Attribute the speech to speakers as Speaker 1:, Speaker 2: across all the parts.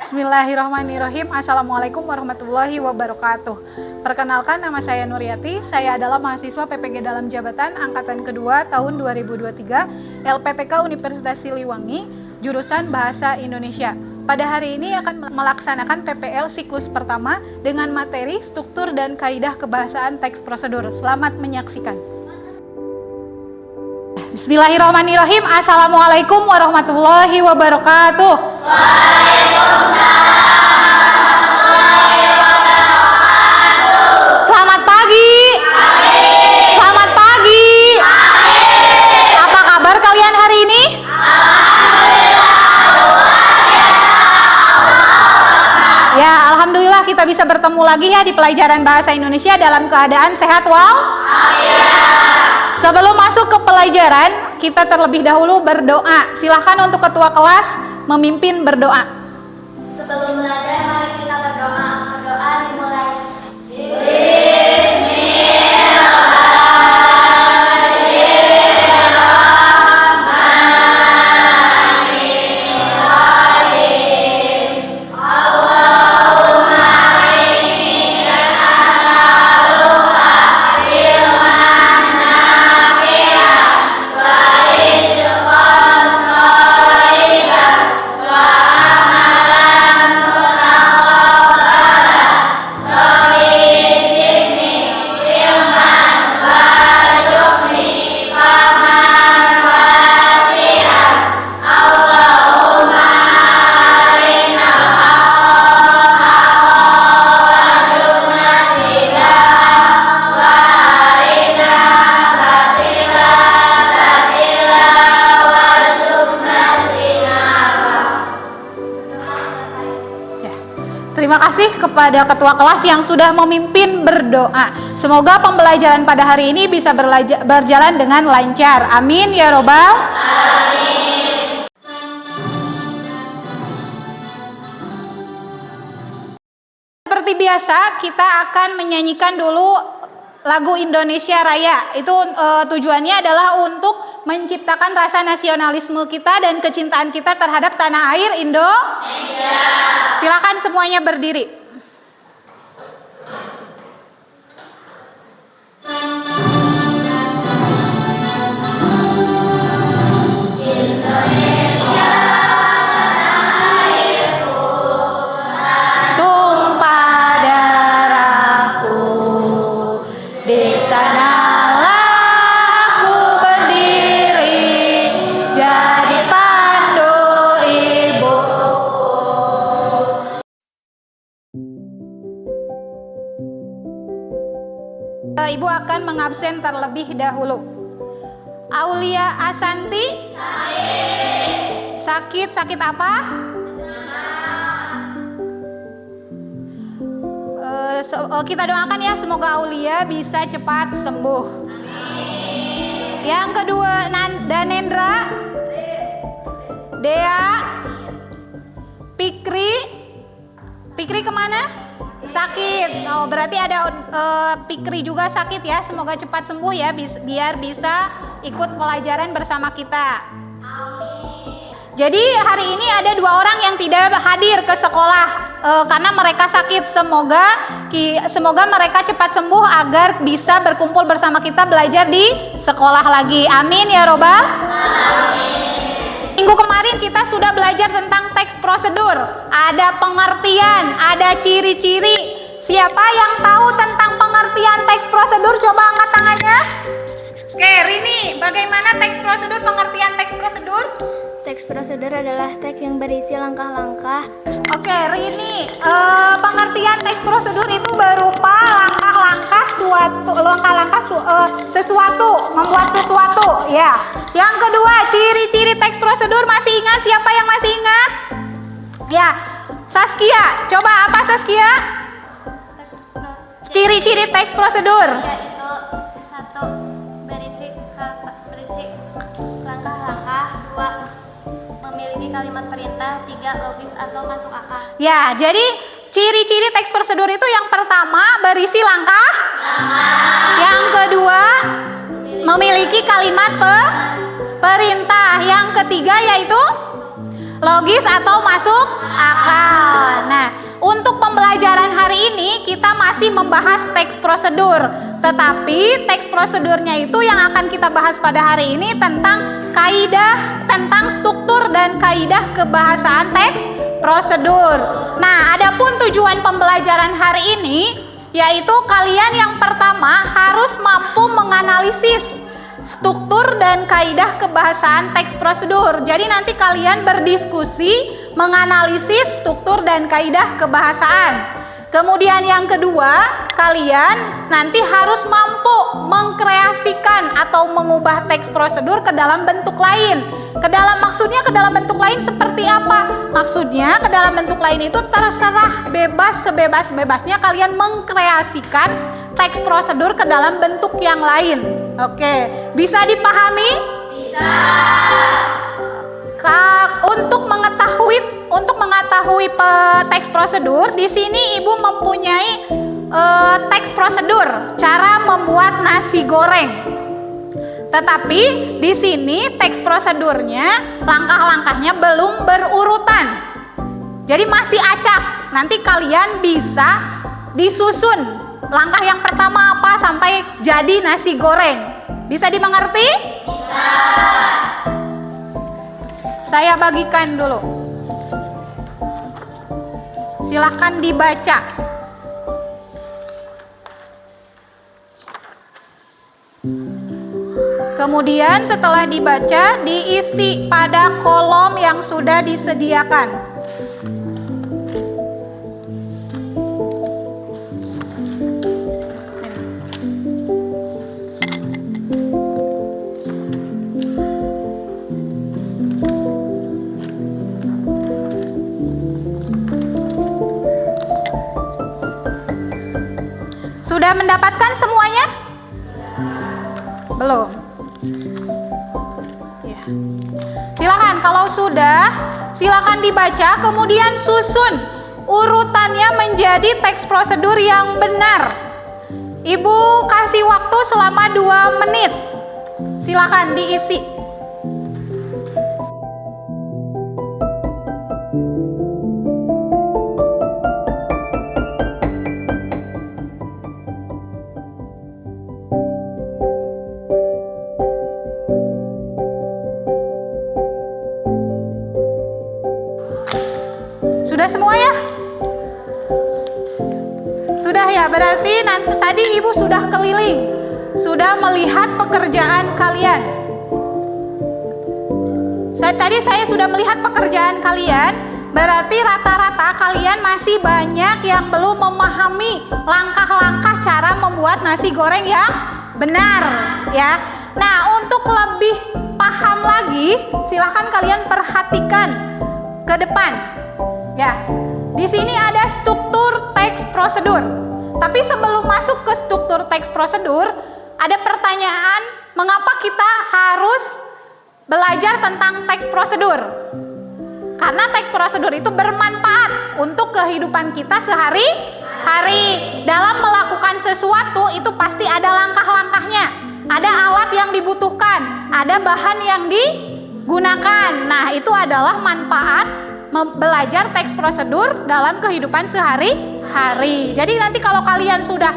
Speaker 1: Bismillahirrahmanirrahim. Assalamualaikum warahmatullahi wabarakatuh. Perkenalkan, nama saya Nuryati. Saya adalah mahasiswa PPG Dalam Jabatan Angkatan Kedua tahun 2023 LPTK Universitas Siliwangi, jurusan Bahasa Indonesia. Pada hari ini akan melaksanakan PPL siklus pertama dengan materi struktur dan kaidah kebahasaan teks prosedur. Selamat menyaksikan. Bismillahirrahmanirrahim. Assalamualaikum warahmatullahi wabarakatuh. Waalaikumsalam warahmatullahi wabarakatuh. Selamat pagi. Selamat pagi. Apa kabar kalian hari ini? Ya, alhamdulillah kita bisa bertemu lagi ya di pelajaran bahasa Indonesia dalam keadaan sehat Sebelum masuk ke pelajaran, kita terlebih dahulu berdoa. Silahkan untuk ketua kelas memimpin berdoa.
Speaker 2: Sebelum belajar, mari kita berdoa. Berdoa dimulai.
Speaker 1: Terima kasih kepada ketua kelas yang sudah memimpin berdoa. Semoga pembelajaran pada hari ini bisa berjalan dengan lancar. Amin ya robbal. Amin. Seperti biasa, kita akan menyanyikan dulu lagu Indonesia Raya. Itu tujuannya adalah untuk menciptakan rasa nasionalisme kita dan kecintaan kita terhadap tanah air Indonesia. Silakan semuanya berdiri. Ibu akan mengabsen terlebih dahulu. Aulia Asanti. Sakit apa? Kita doakan ya, semoga Aulia bisa cepat sembuh. Amin. Yang kedua, Danendra. Dea. Pikri kemana? Sakit. Oh, berarti ada Pikri juga sakit ya. Semoga cepat sembuh ya, biar bisa ikut pelajaran bersama kita. Amin. Jadi hari ini ada 2 orang yang tidak hadir ke sekolah karena mereka sakit. Semoga mereka cepat sembuh agar bisa berkumpul bersama kita belajar di sekolah lagi. Amin ya robbal. Amin. Minggu kemarin kita sudah belajar tentang teks prosedur. Ada pengertian, ada ciri-ciri. Siapa yang tahu tentang pengertian teks prosedur? Coba angkat tangannya. Oke, Rini, bagaimana teks prosedur, pengertian teks prosedur?
Speaker 2: Teks prosedur adalah teks yang berisi langkah-langkah.
Speaker 1: Oke, Rini, pengertian teks prosedur itu berupa langkah-langkah sesuatu, membuat sesuatu, ya. Yang kedua, ciri-ciri teks prosedur, masih ingat? Siapa yang masih ingat? Ya, Saskia, coba apa Saskia? Ciri-ciri teks prosedur.
Speaker 2: Yaitu 1. Berisi langkah-langkah. 2. Memiliki kalimat perintah. 3. Logis atau masuk akal.
Speaker 1: Ya, jadi ciri-ciri teks prosedur itu yang pertama berisi langkah. Yang kedua memiliki kalimat perintah. Yang ketiga yaitu logis atau masuk akal. Nah, untuk pembelajaran hari ini kita masih membahas teks prosedur. Tetapi teks prosedurnya itu yang akan kita bahas pada hari ini tentang kaidah, tentang struktur dan kaidah kebahasaan teks prosedur. Nah, adapun tujuan pembelajaran hari ini yaitu kalian yang pertama harus mampu menganalisis struktur dan kaidah kebahasaan teks prosedur. Jadi nanti kalian berdiskusi menganalisis struktur dan kaidah kebahasaan. Kemudian yang kedua, kalian nanti harus mampu mengkreasikan atau mengubah teks prosedur ke dalam bentuk lain. Maksudnya ke dalam bentuk lain seperti apa? Maksudnya ke dalam bentuk lain itu terserah, bebas, sebebas-bebasnya kalian mengkreasikan teks prosedur ke dalam bentuk yang lain. Oke, bisa dipahami? Bisa. Untuk mengetahui teks prosedur, di sini Ibu mempunyai teks prosedur cara membuat nasi goreng. Tetapi di sini teks prosedurnya langkah-langkahnya belum berurutan. Jadi masih acak. Nanti kalian bisa disusun langkah yang pertama apa sampai jadi nasi goreng. Bisa dimengerti? Bisa. Saya bagikan dulu. Silahkan dibaca. Kemudian setelah dibaca, diisi pada kolom yang sudah disediakan. Sudah mendapatkan semuanya? Belum? Ya. Silakan kalau sudah, silakan dibaca, kemudian susun urutannya menjadi teks prosedur yang benar. Ibu kasih waktu selama 2 menit. Silakan diisi. Sudah semua ya? Sudah ya, berarti nanti tadi Ibu sudah keliling, sudah melihat pekerjaan kalian. Tadi saya sudah melihat pekerjaan kalian, berarti rata-rata kalian masih banyak yang belum memahami langkah-langkah cara membuat nasi goreng yang benar, ya. Nah, untuk lebih paham lagi, silakan kalian perhatikan ke depan. Ya, di sini ada struktur teks prosedur. Tapi sebelum masuk ke struktur teks prosedur, ada pertanyaan, mengapa kita harus belajar tentang teks prosedur? Karena teks prosedur itu bermanfaat untuk kehidupan kita sehari-hari. Dalam melakukan sesuatu itu pasti ada langkah-langkahnya, ada alat yang dibutuhkan, ada bahan yang digunakan. Nah, itu adalah manfaat belajar teks prosedur dalam kehidupan sehari-hari. Jadi nanti kalau kalian sudah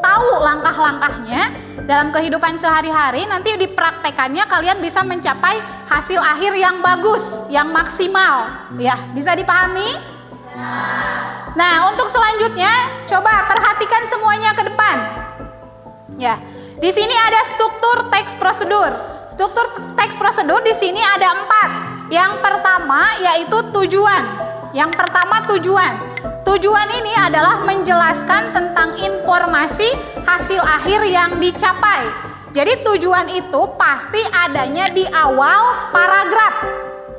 Speaker 1: tahu langkah-langkahnya dalam kehidupan sehari-hari, nanti dipraktekannya kalian bisa mencapai hasil akhir yang bagus, yang maksimal. Ya, bisa dipahami? Bisa. Nah, untuk selanjutnya coba perhatikan semuanya ke depan. Ya, di sini ada struktur teks prosedur. Struktur teks prosedur di sini ada 4. Yang pertama yaitu tujuan. Yang pertama tujuan. Tujuan ini adalah menjelaskan tentang informasi hasil akhir yang dicapai. Jadi tujuan itu pasti adanya di awal paragraf.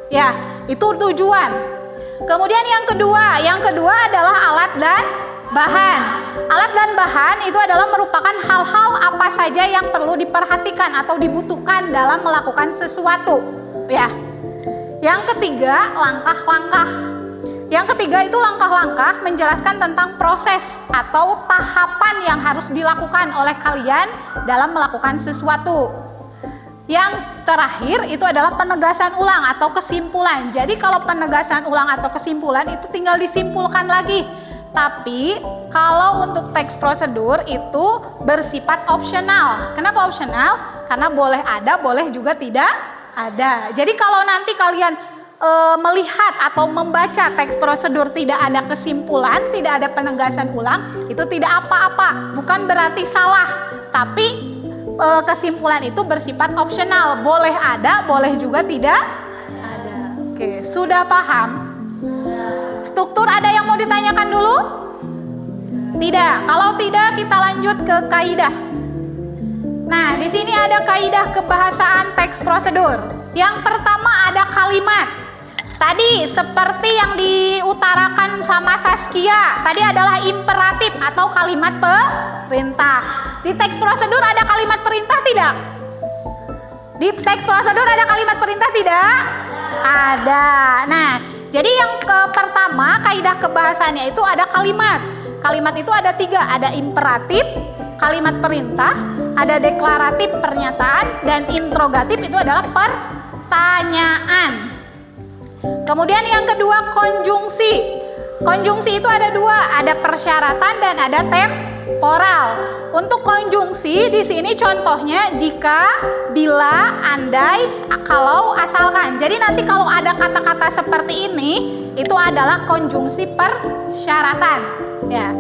Speaker 1: Ya, itu tujuan. Kemudian yang kedua adalah alat dan bahan. Alat dan bahan itu adalah merupakan hal-hal apa saja yang perlu diperhatikan atau dibutuhkan dalam melakukan sesuatu. Ya. Yang ketiga, langkah-langkah. Yang ketiga itu langkah-langkah menjelaskan tentang proses atau tahapan yang harus dilakukan oleh kalian dalam melakukan sesuatu. Yang terakhir itu adalah penegasan ulang atau kesimpulan. Jadi kalau penegasan ulang atau kesimpulan itu tinggal disimpulkan lagi. Tapi kalau untuk teks prosedur itu bersifat opsional. Kenapa opsional? Karena boleh ada, boleh juga tidak ada. Jadi kalau nanti kalian melihat atau membaca teks prosedur tidak ada kesimpulan, tidak ada penegasan ulang, itu tidak apa-apa, bukan berarti salah, tapi kesimpulan itu bersifat opsional, boleh ada, boleh juga tidak ada. Oke, sudah paham? Struktur ada yang mau ditanyakan dulu? Tidak. Kalau tidak, kita lanjut ke kaidah. Nah, di sini ada kaidah kebahasaan teks prosedur. Yang pertama ada kalimat. Tadi seperti yang diutarakan sama Saskia, tadi adalah imperatif atau kalimat perintah. Di teks prosedur ada kalimat perintah tidak? Di teks prosedur ada kalimat perintah tidak? Ada. Nah, jadi yang pertama kaidah kebahasaannya itu ada kalimat. Kalimat itu ada 3, ada imperatif, kalimat perintah, ada deklaratif pernyataan, dan interrogatif itu adalah pertanyaan. Kemudian yang kedua konjungsi. Konjungsi itu ada 2, ada persyaratan dan ada temporal. Untuk konjungsi di sini contohnya jika, bila, andai, kalau, asalkan. Jadi nanti kalau ada kata-kata seperti ini itu adalah konjungsi persyaratan. Ya.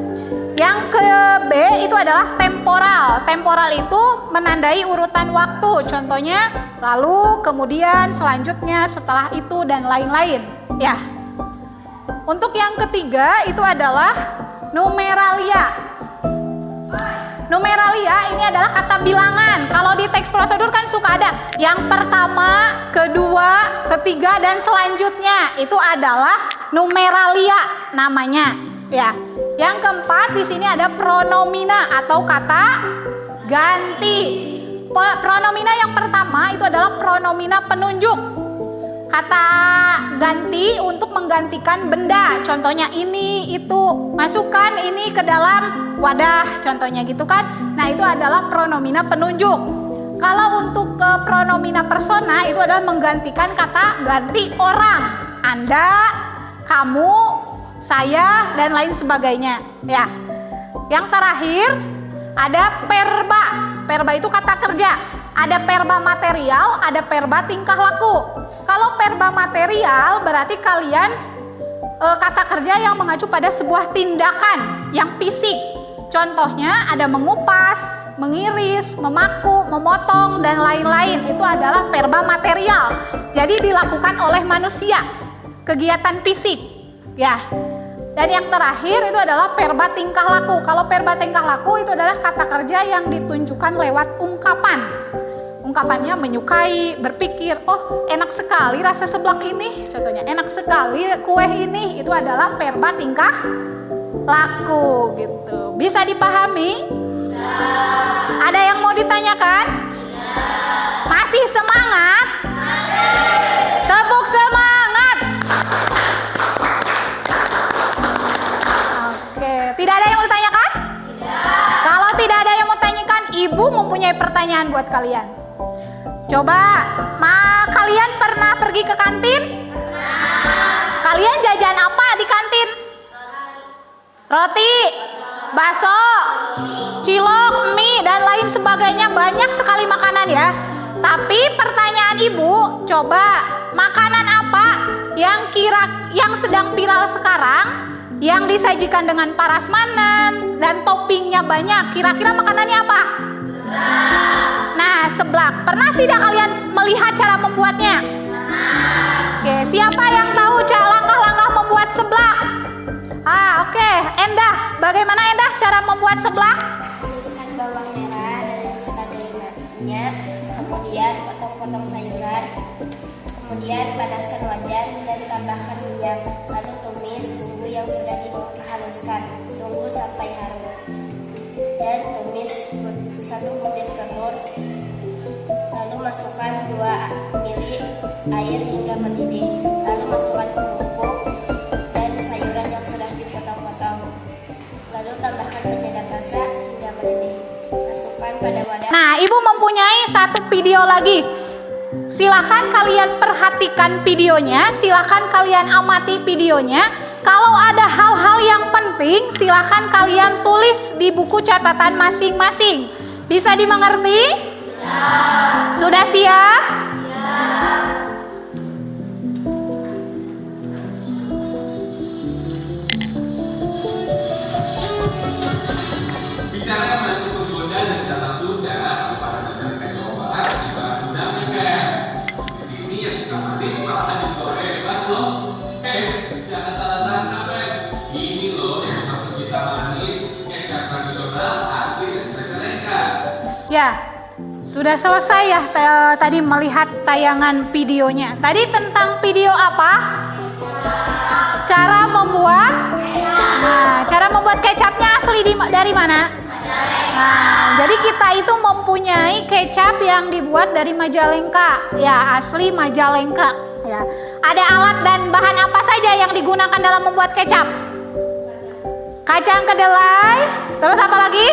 Speaker 1: Yang ke B itu adalah temporal. Temporal itu menandai urutan waktu. Contohnya lalu, kemudian, selanjutnya, setelah itu, dan lain-lain. Ya. Untuk yang ketiga itu adalah numeralia. Numeralia ini adalah kata bilangan. Kalau di teks prosedur kan suka ada yang pertama, kedua, ketiga, dan selanjutnya. Itu adalah numeralia namanya. Ya. Yang keempat di sini ada pronomina atau kata ganti. Pronomina yang pertama itu adalah pronomina penunjuk. Kata ganti untuk menggantikan benda. Contohnya ini, itu, masukkan ini ke dalam wadah. Contohnya gitu kan. Nah, itu adalah pronomina penunjuk. Kalau untuk pronomina persona itu adalah menggantikan kata ganti orang. Anda, kamu, saya, dan lain sebagainya. Ya. Yang terakhir ada verba. Verba itu kata kerja. Ada verba material, ada verba tingkah laku. Kalau verba material berarti kalian kata kerja yang mengacu pada sebuah tindakan yang fisik. Contohnya ada mengupas, mengiris, memaku, memotong, dan lain-lain. Itu adalah verba material. Jadi dilakukan oleh manusia. Kegiatan fisik. Ya. Dan yang terakhir itu adalah verba tingkah laku. Kalau verba tingkah laku itu adalah kata kerja yang ditunjukkan lewat ungkapan. Ungkapannya menyukai, berpikir, oh enak sekali rasa seblak ini. Contohnya enak sekali kue ini. Itu adalah verba tingkah laku gitu. Bisa dipahami? Bisa. Ada yang mau ditanyakan? Tidak. Masih semangat? Masih. Tepuk semangat. Tidak ada yang mau ditanyakan? Tidak. Kalau tidak ada yang mau tanyakan, Ibu mempunyai pertanyaan buat kalian. Coba, kalian pernah pergi ke kantin? Pernah. Kalian jajan apa di kantin? Roti, bakso, cilok, mie, dan lain sebagainya. Banyak sekali makanan ya. Tapi pertanyaan Ibu, coba makanan apa yang sedang viral sekarang? Yang disajikan dengan prasmanan dan toppingnya banyak. Kira-kira makanannya apa? Seblak. Nah, seblak. Pernah tidak kalian melihat cara membuatnya? Pernah. Oke, siapa yang tahu langkah-langkah membuat seblak? Oke. Endah, bagaimana Endah cara membuat seblak?
Speaker 2: Haluskan bawang merah dan sebagainya. Kemudian potong-potong sayuran. Kemudian panaskan wajan dan tambahkan minyak. Lalu tumis bumbu yang sudah dihaluskan. Tunggu sampai harum. Dan tumis 1 butir telur. Lalu masukkan 2 mili air hingga mendidih. Lalu masukkan kerupuk dan sayuran yang sudah dipotong-potong. Lalu tambahkan penyedap rasa hingga mendidih. Masukkan pada wadah.
Speaker 1: Nah, Ibu mempunyai satu video lagi. Silahkan kalian perhatikan videonya, silahkan kalian amati videonya. Kalau ada hal-hal yang penting, silahkan kalian tulis di buku catatan masing-masing. Bisa dimengerti? Siap. Sudah siap? Siap.
Speaker 3: Bicara mengenai tujuannya dan kata sudah, pada dasarnya kita coba digunakan caps. Di sini yang kita manis malahan juga bebas loh. Jangan salah sangka caps. Ini loh yang maksud kita manis, kecap tradisional asli dari Majalengka.
Speaker 1: Ya, sudah selesai ya tadi melihat tayangan videonya. Tadi tentang video apa? Cara membuat. Nah, cara membuat kecapnya asli dari mana? Nah, jadi kita itu mempunyai kecap yang dibuat dari Majalengka, ya asli Majalengka. Ya, ada alat dan bahan apa saja yang digunakan dalam membuat kecap? Kacang kedelai, terus apa lagi?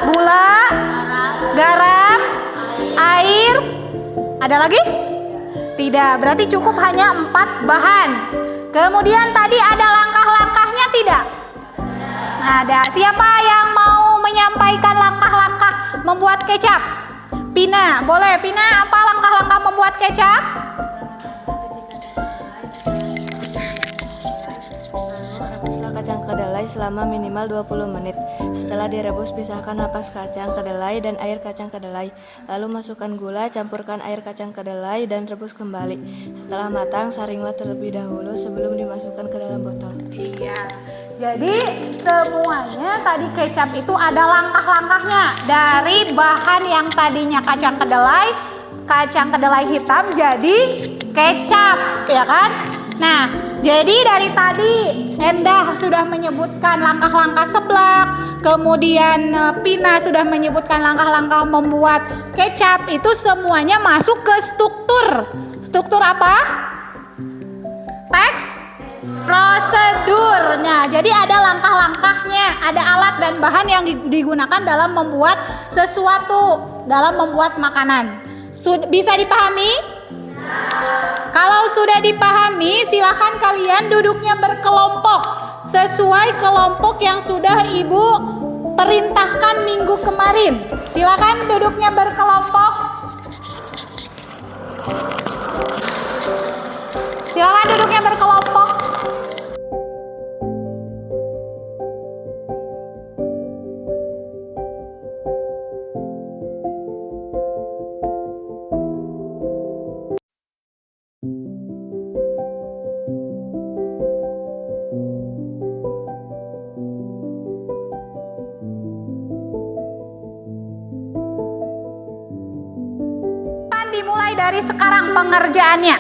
Speaker 1: Gula, garam, air, ada lagi? Tidak, berarti cukup hanya 4 bahan. Kemudian tadi ada langkah-langkahnya tidak? Ada. Siapa yang mau menyampaikan langkah-langkah membuat kecap? Pina, boleh. Pina, apa langkah-langkah membuat kecap?
Speaker 4: Rebuslah kacang kedelai selama minimal 20 menit. Setelah direbus, pisahkan napas kacang kedelai dan air kacang kedelai. Lalu masukkan gula, campurkan air kacang kedelai dan rebus kembali. Setelah matang, saringlah terlebih dahulu sebelum dimasukkan ke dalam botol.
Speaker 1: Iya. Jadi semuanya tadi kecap itu ada langkah-langkahnya. Dari bahan yang tadinya kacang kedelai hitam jadi kecap, ya kan? Nah, jadi dari tadi Endah sudah menyebutkan langkah-langkah seblak, kemudian Pina sudah menyebutkan langkah-langkah membuat kecap. Itu semuanya masuk ke struktur. Struktur apa? Teks prosedur. Nah, jadi ada langkah-langkahnya, ada alat dan bahan yang digunakan dalam membuat sesuatu, dalam membuat makanan. Bisa dipahami? Kalau sudah dipahami, silakan kalian duduknya berkelompok sesuai kelompok yang sudah Ibu perintahkan minggu kemarin. Silakan duduknya berkelompok. Silakan duduknya berkelompok. Dimulai dari sekarang pengerjaannya.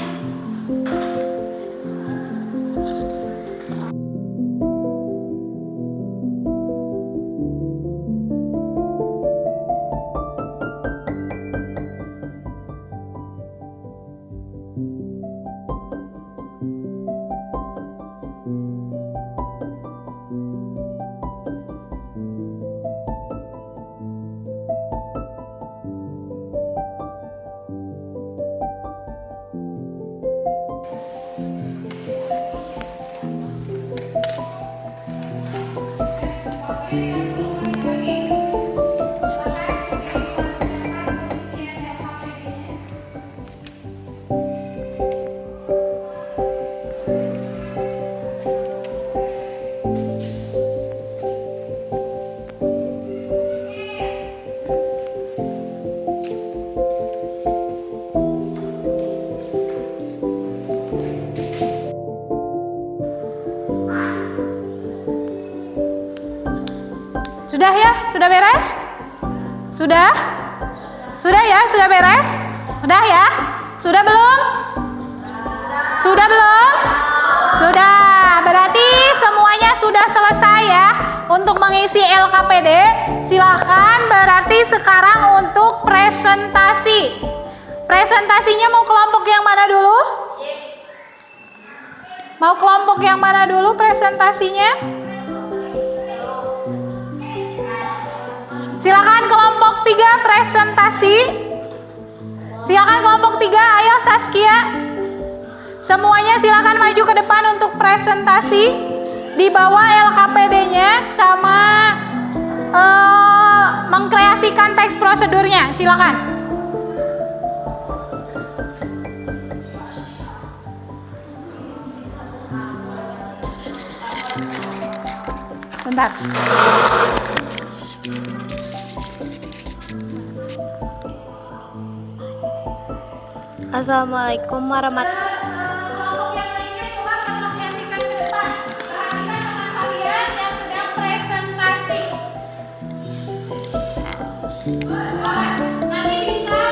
Speaker 1: Sudah ya? Sudah beres? Sudah? Sudah ya? Sudah beres? Sudah ya? Sudah belum? Sudah belum? Sudah. Berarti semuanya sudah selesai ya untuk mengisi LKPD. Silahkan berarti sekarang untuk presentasi. Presentasinya mau kelompok yang mana dulu? Mau kelompok yang mana dulu presentasinya? Silakan kelompok 3 presentasi. Silakan kelompok 3, ayo Saskia. Semuanya silakan maju ke depan untuk presentasi. Dibawa LKPD-nya sama mengkreasikan teks prosedurnya. Silakan. Bentar.
Speaker 2: Assalamualaikum warahmatullahi
Speaker 1: Kelompok yang lainnya coba mengkreasikan ke depan. Perhatikan teman kalian yang sedang presentasi. Nanti bisa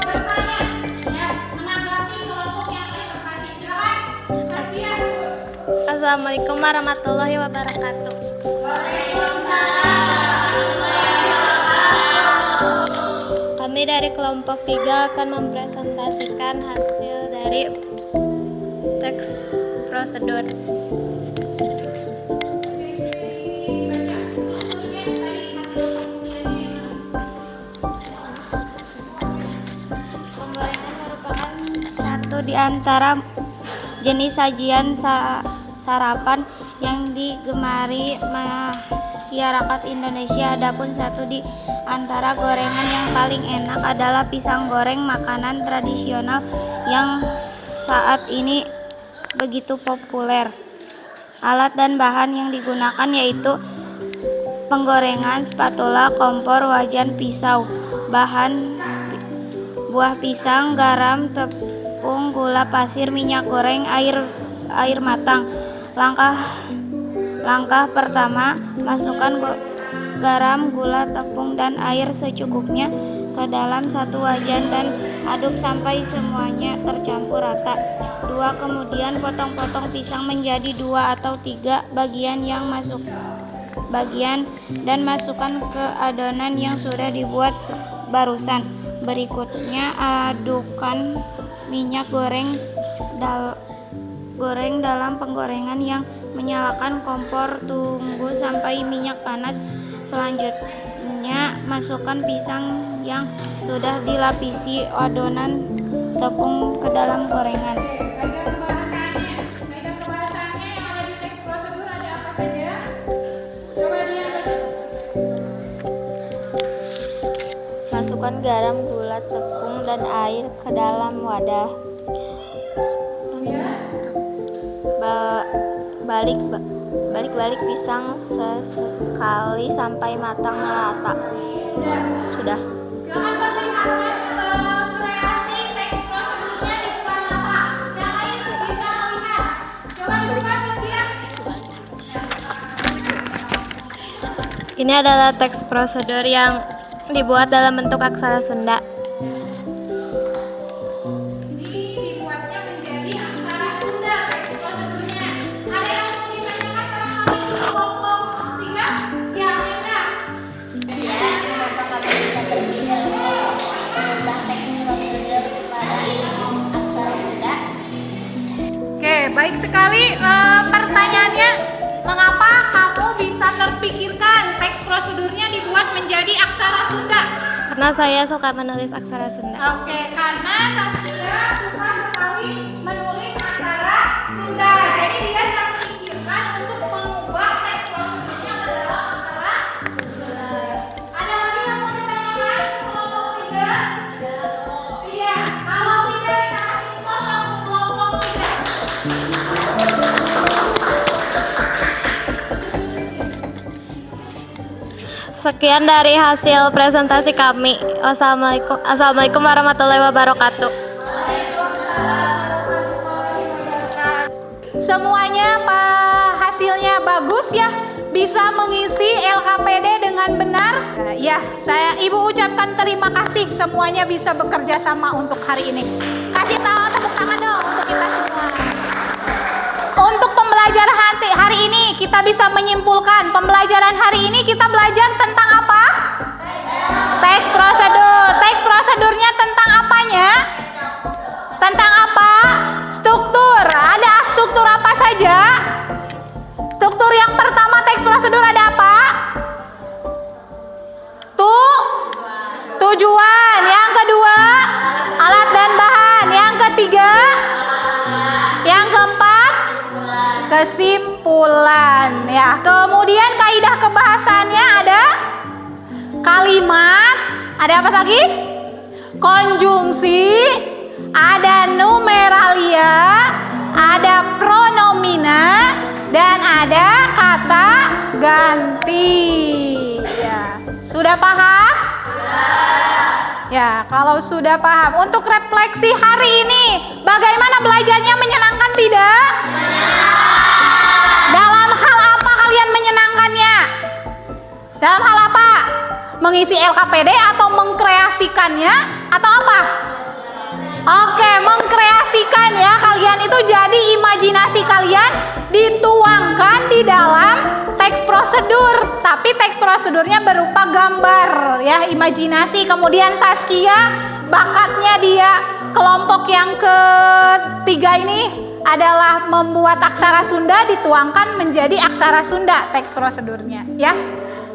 Speaker 1: bertanya, ya, menanggapi kelompok yang presentasi. Silakan. Saskia.
Speaker 2: Assalamualaikum warahmatullahi wabarakatuh. Kami dari kelompok 3 akan mempresentasikan hasil dari teks prosedur. Penggorengan merupakan satu di antara jenis sajian sarapan yang digemari masyarakat Indonesia. Adapun satu di antara gorengan yang paling enak adalah pisang goreng, makanan tradisional yang saat ini begitu populer. Alat dan bahan yang digunakan yaitu penggorengan, spatula, kompor, wajan, pisau. Bahan: buah pisang, garam, tepung, gula pasir, minyak goreng, air matang. Langkah pertama, masukkan garam, gula, tepung, dan air secukupnya ke dalam satu wajan dan aduk sampai semuanya tercampur rata. 2. Kemudian potong-potong pisang menjadi 2 atau 3 bagian dan masukkan ke adonan yang sudah dibuat barusan. Berikutnya, adukkan minyak goreng dalam penggorengan yang menyalakan kompor, tunggu sampai minyak panas. Selanjutnya, masukkan pisang yang sudah dilapisi adonan tepung ke dalam gorengan.
Speaker 1: Kaidah pembahasannya yang ada di teks prosedur ada apa saja? Coba dia baca.
Speaker 2: Masukkan garam, gula, tepung, dan air ke dalam wadah. Balik-balik pisang sesekali sampai matang rata. Sudah.
Speaker 1: Silakan perlihatkan kreasi teks prosedurnya di depan mata. Yang lain bisa melihat. Coba dibuka Saskia.
Speaker 2: Ini adalah teks prosedur yang dibuat dalam bentuk aksara Sunda.
Speaker 1: Dibuatnya menjadi aksara Sunda teks prosedurnya. Ada yang mau ditanyakan barangkali kelompok 3? Ya, Linda.
Speaker 2: Ya, kenapa kami bisa terlebih dahulu mengubah teks prosedur kepada aksara Sunda?
Speaker 1: Oke, baik sekali. Pertanyaannya, mengapa kamu bisa terpikirkan teks prosedurnya dibuat menjadi aksara Sunda?
Speaker 2: Karena saya suka menulis aksara Sunda.
Speaker 1: Oke, karena Saskia suka sekali menulis aksara Sunda. Jadi dia terpikirkan untuk mengubah teks prosedurnya ke dalam aksara Sunda. Ada lagi yang mau ditanyakan kelompok 3? Iya, kalau tidak dikasih kosong kelompok 3.
Speaker 2: Sekian dari hasil presentasi kami. Assalamualaikum warahmatullahi wabarakatuh.
Speaker 1: Semuanya hasilnya bagus ya, bisa mengisi LKPD dengan benar. Ya, Ibu ucapkan terima kasih semuanya bisa bekerja sama untuk hari ini. Kasih tahu tepuk tangan dong untuk kita semua. Untuk pembelajaran hari ini kita bisa menyimpulkan pembelajaran hari ini kita belajar tentang apa? Teks prosedur. Teks prosedurnya tentang apanya? Tentang apa? Struktur. Ada struktur apa saja? Struktur yang pertama teks prosedur ada apa? Tujuan. Yang kedua kesimpulan ya. Kemudian kaidah kebahasaannya ada kalimat, ada apa lagi? Konjungsi, ada numeralia, ada pronomina, dan ada kata ganti. Ya, sudah paham? Ya, kalau sudah paham, untuk refleksi hari ini, bagaimana belajarnya, menyenangkan tidak? Dalam hal apa kalian menyenangkannya? Dalam hal apa? Mengisi LKPD atau mengkreasikannya atau apa? Oke, mengkreasikan ya. Kalian itu jadi imajinasi kalian dituangkan di dalam teks prosedur, tapi teks prosedurnya berupa gambar ya, imajinasi. Kemudian Saskia bakatnya dia kelompok yang ketiga ini adalah membuat aksara Sunda, dituangkan menjadi aksara Sunda teks prosedurnya ya.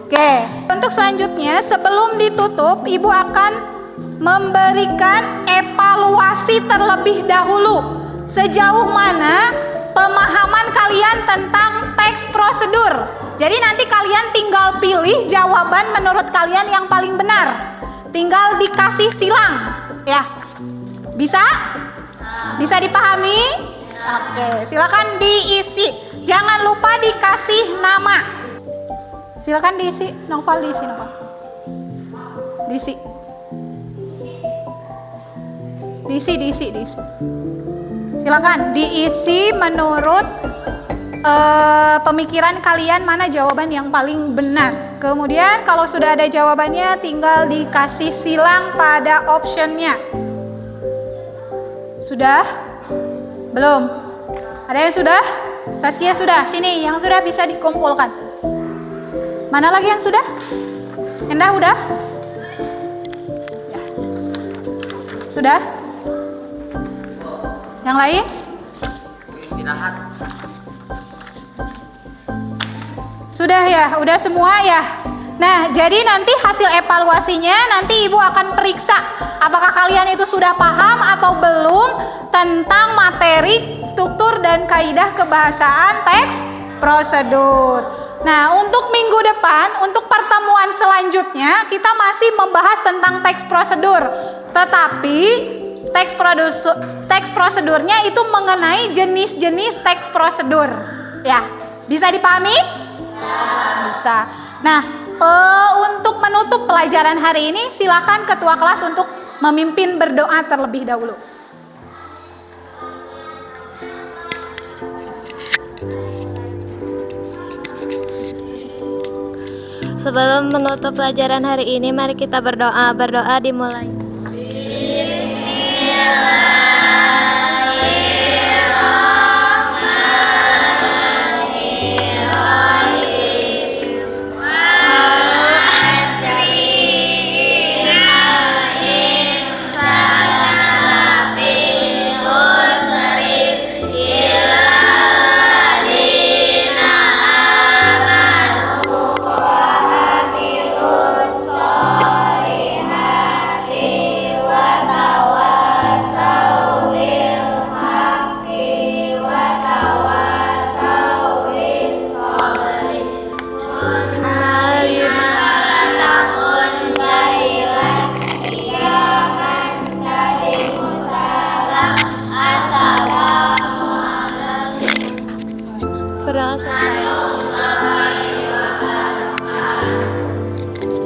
Speaker 1: Oke, untuk selanjutnya sebelum ditutup Ibu akan memberikan evaluasi terlebih dahulu sejauh mana pemahaman kalian tentang teks prosedur. Jadi nanti kalian tinggal pilih jawaban menurut kalian yang paling benar. Tinggal dikasih silang ya. Bisa? Bisa dipahami? Oke, silakan diisi. Jangan lupa dikasih nama. Silakan diisi, Noval diisi, Noval. Diisi. Diisi. Silakan diisi menurut pemikiran kalian mana jawaban yang paling benar. Kemudian kalau sudah ada jawabannya tinggal dikasih silang pada optionnya. Sudah? Belum? Ada yang sudah? Saskia sudah? Sini, yang sudah bisa dikumpulkan. Mana lagi yang sudah? Endah udah? Ya. Sudah? Yang lain?
Speaker 5: Istirahat.
Speaker 1: Sudah ya? Udah semua ya? Nah, jadi nanti hasil evaluasinya nanti Ibu akan periksa apakah kalian itu sudah paham atau belum tentang materi, struktur, dan kaidah kebahasaan teks prosedur. Nah, untuk minggu depan, untuk pertemuan selanjutnya kita masih membahas tentang teks prosedur. Tetapi teks prosedurnya itu mengenai jenis-jenis teks prosedur. Ya, bisa dipahami? Bisa. Nah, untuk menutup pelajaran hari ini, silakan ketua kelas untuk memimpin berdoa terlebih dahulu.
Speaker 4: Sebelum menutup pelajaran hari ini, mari kita berdoa. Berdoa dimulai.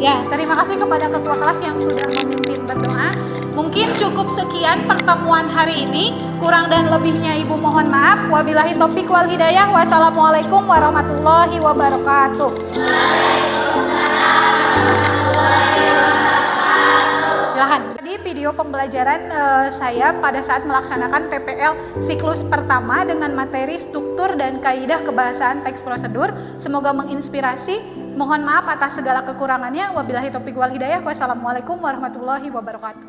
Speaker 1: Ya, terima kasih kepada ketua kelas yang sudah memimpin berdoa. Mungkin cukup sekian pertemuan hari ini. Kurang dan lebihnya Ibu mohon maaf. Wabillahi taufik wal hidayah. Wassalamualaikum warahmatullahi wabarakatuh. Silahkan. Di video pembelajaran saya pada saat melaksanakan PPL siklus pertama dengan materi struktur dan kaidah kebahasaan teks prosedur. Semoga menginspirasi. Mohon maaf atas segala kekurangannya. Wabillahi taufik wal hidayah. Wassalamualaikum warahmatullahi wabarakatuh.